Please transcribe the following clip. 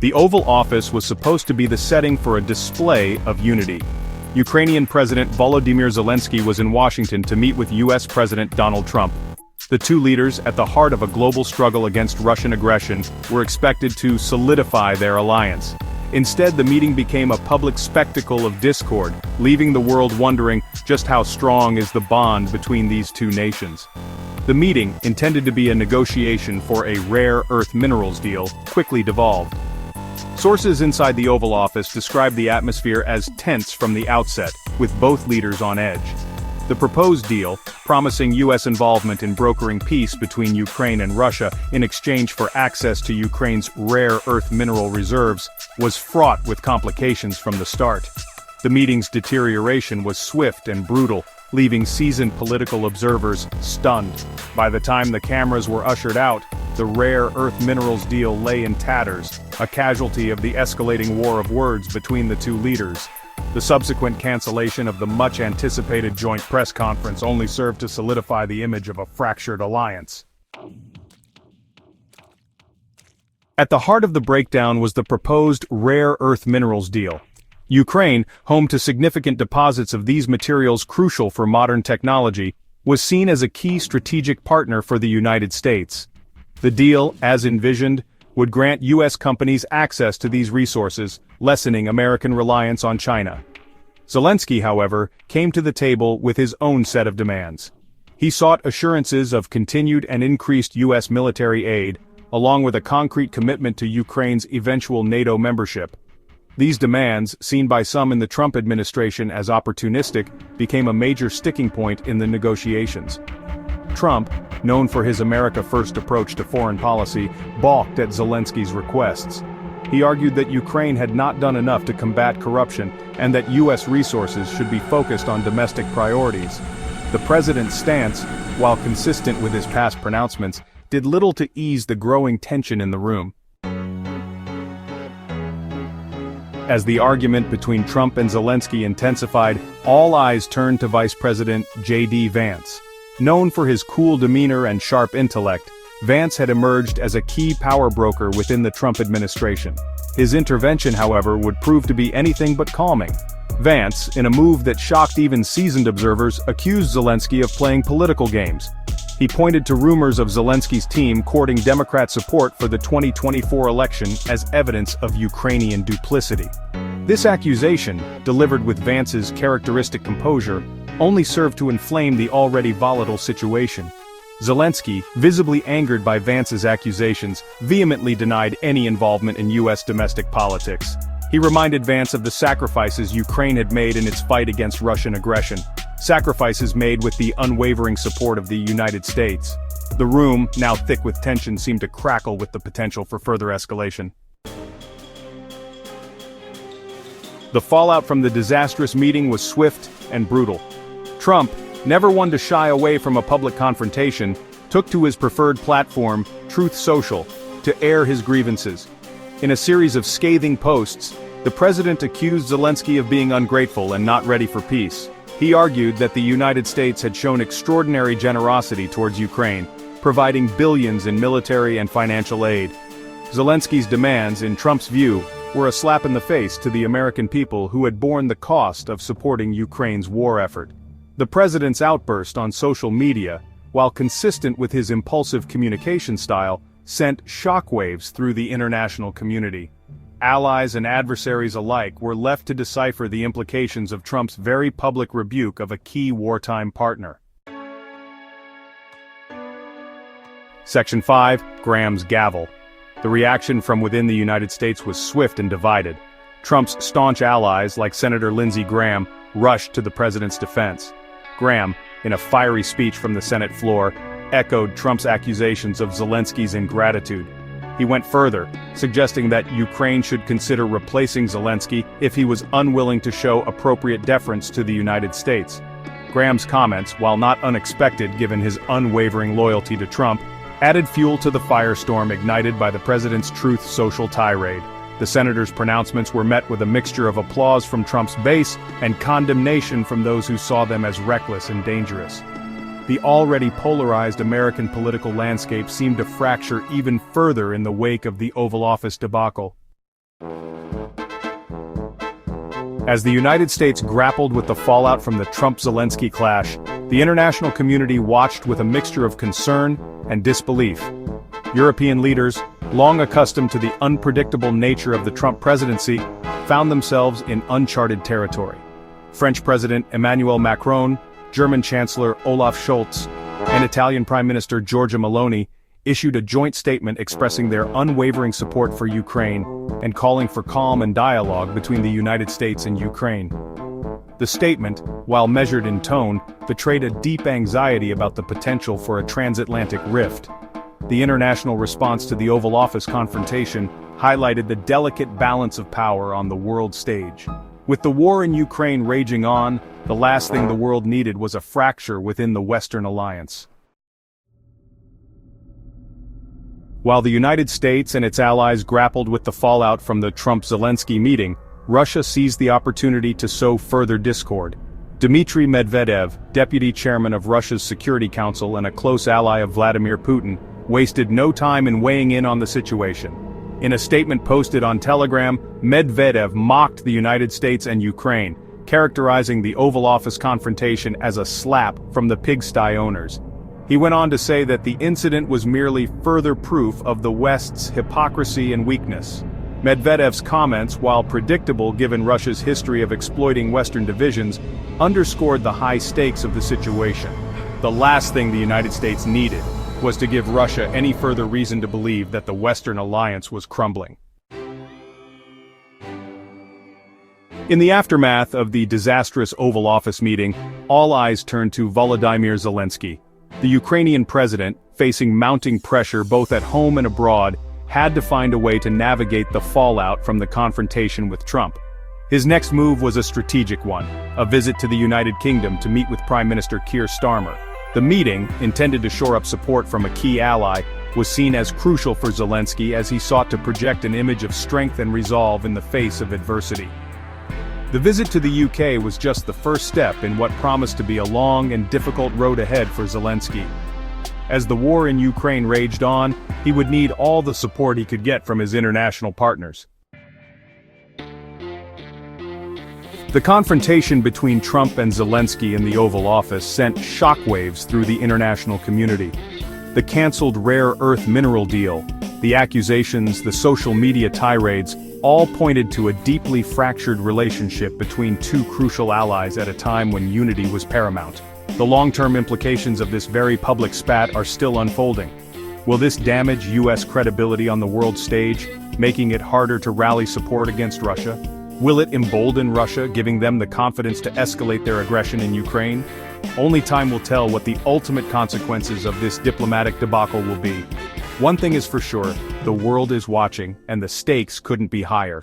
The Oval Office was supposed to be the setting for a display of unity. Ukrainian President Volodymyr Zelensky was in Washington to meet with US President Donald Trump. The two leaders, at the heart of a global struggle against Russian aggression, were expected to solidify their alliance. Instead, the meeting became a public spectacle of discord, leaving the world wondering just how strong is the bond between these two nations. The meeting, intended to be a negotiation for a rare earth minerals deal, quickly devolved. Sources inside the Oval Office described the atmosphere as tense from the outset, with both leaders on edge. The proposed deal, promising U.S. involvement in brokering peace between Ukraine and Russia in exchange for access to Ukraine's rare earth mineral reserves, was fraught with complications from the start. The meeting's deterioration was swift and brutal, leaving seasoned political observers stunned. By the time the cameras were ushered out, the rare earth minerals deal lay in tatters, a casualty of the escalating war of words between the two leaders. The subsequent cancellation of the much-anticipated joint press conference only served to solidify the image of a fractured alliance. At the heart of the breakdown was the proposed rare earth minerals deal. Ukraine, home to significant deposits of these materials crucial for modern technology, was seen as a key strategic partner for the United States. The deal, as envisioned, would grant U.S. companies access to these resources, lessening American reliance on China. Zelensky, however, came to the table with his own set of demands. He sought assurances of continued and increased U.S. military aid, along with a concrete commitment to Ukraine's eventual NATO membership. These demands, seen by some in the Trump administration as opportunistic, became a major sticking point in the negotiations. Trump, known for his America First approach to foreign policy, balked at Zelensky's requests. He argued that Ukraine had not done enough to combat corruption and that U.S. resources should be focused on domestic priorities. The president's stance, while consistent with his past pronouncements, did little to ease the growing tension in the room. As the argument between Trump and Zelensky intensified, all eyes turned to Vice President J.D. Vance. Known for his cool demeanor and sharp intellect, Vance had emerged as a key power broker within the Trump administration. His intervention, however, would prove to be anything but calming. Vance, in a move that shocked even seasoned observers, accused Zelensky of playing political games. He pointed to rumors of Zelensky's team courting Democrat support for the 2024 election as evidence of Ukrainian duplicity. This accusation, delivered with Vance's characteristic composure, only served to inflame the already volatile situation. Zelensky, visibly angered by Vance's accusations, vehemently denied any involvement in U.S. domestic politics. He reminded Vance of the sacrifices Ukraine had made in its fight against Russian aggression, sacrifices made with the unwavering support of the United States. The room, now thick with tension, seemed to crackle with the potential for further escalation. The fallout from the disastrous meeting was swift and brutal. Trump, never one to shy away from a public confrontation, took to his preferred platform, Truth Social, to air his grievances. In a series of scathing posts, the president accused Zelensky of being ungrateful and not ready for peace. He argued that the United States had shown extraordinary generosity towards Ukraine, providing billions in military and financial aid. Zelensky's demands, in Trump's view, were a slap in the face to the American people who had borne the cost of supporting Ukraine's war effort. The president's outburst on social media, while consistent with his impulsive communication style, sent shockwaves through the international community. Allies and adversaries alike were left to decipher the implications of Trump's very public rebuke of a key wartime partner. Section 5, Graham's gavel. The reaction from within the United States was swift and divided. Trump's staunch allies, like Senator Lindsey Graham, rushed to the president's defense. Graham, in a fiery speech from the Senate floor, echoed Trump's accusations of Zelensky's ingratitude. He went further, suggesting that Ukraine should consider replacing Zelensky if he was unwilling to show appropriate deference to the United States. Graham's comments, while not unexpected given his unwavering loyalty to Trump, added fuel to the firestorm ignited by the president's Truth Social tirade. The senator's pronouncements were met with a mixture of applause from Trump's base and condemnation from those who saw them as reckless and dangerous. The already polarized American political landscape seemed to fracture even further in the wake of the Oval Office debacle. As the United States grappled with the fallout from the Trump-Zelensky clash, the international community watched with a mixture of concern and disbelief. European leaders, long accustomed to the unpredictable nature of the Trump presidency, found themselves in uncharted territory. French President Emmanuel Macron, German Chancellor Olaf Scholz, and Italian Prime Minister Giorgia Meloni issued a joint statement expressing their unwavering support for Ukraine and calling for calm and dialogue between the United States and Ukraine. The statement, while measured in tone, betrayed a deep anxiety about the potential for a transatlantic rift. The international response to the Oval Office confrontation highlighted the delicate balance of power on the world stage. With the war in Ukraine raging on, the last thing the world needed was a fracture within the Western alliance. While the United States and its allies grappled with the fallout from the Trump-Zelensky meeting, Russia seized the opportunity to sow further discord. Dmitry Medvedev, deputy chairman of Russia's Security Council and a close ally of Vladimir Putin, wasted no time in weighing in on the situation. In a statement posted on Telegram, Medvedev mocked the United States and Ukraine, characterizing the Oval Office confrontation as a slap from the pigsty owners. He went on to say that the incident was merely further proof of the West's hypocrisy and weakness. Medvedev's comments, while predictable given Russia's history of exploiting Western divisions, underscored the high stakes of the situation. The last thing the United States needed was to give Russia any further reason to believe that the Western alliance was crumbling. In the aftermath of the disastrous Oval Office meeting, all eyes turned to Volodymyr Zelensky. The Ukrainian president, facing mounting pressure both at home and abroad, had to find a way to navigate the fallout from the confrontation with Trump. His next move was a strategic one, a visit to the United Kingdom to meet with Prime Minister Keir Starmer. The meeting, intended to shore up support from a key ally, was seen as crucial for Zelensky as he sought to project an image of strength and resolve in the face of adversity. The visit to the UK was just the first step in what promised to be a long and difficult road ahead for Zelensky. As the war in Ukraine raged on, he would need all the support he could get from his international partners. The confrontation between Trump and Zelensky in the Oval Office sent shockwaves through the international community. The canceled rare earth mineral deal, the accusations, the social media tirades, all pointed to a deeply fractured relationship between two crucial allies at a time when unity was paramount. The long-term implications of this very public spat are still unfolding. Will this damage U.S. credibility on the world stage, making it harder to rally support against Russia? Will it embolden Russia, giving them the confidence to escalate their aggression in Ukraine? Only time will tell what the ultimate consequences of this diplomatic debacle will be. One thing is for sure, the world is watching, and the stakes couldn't be higher.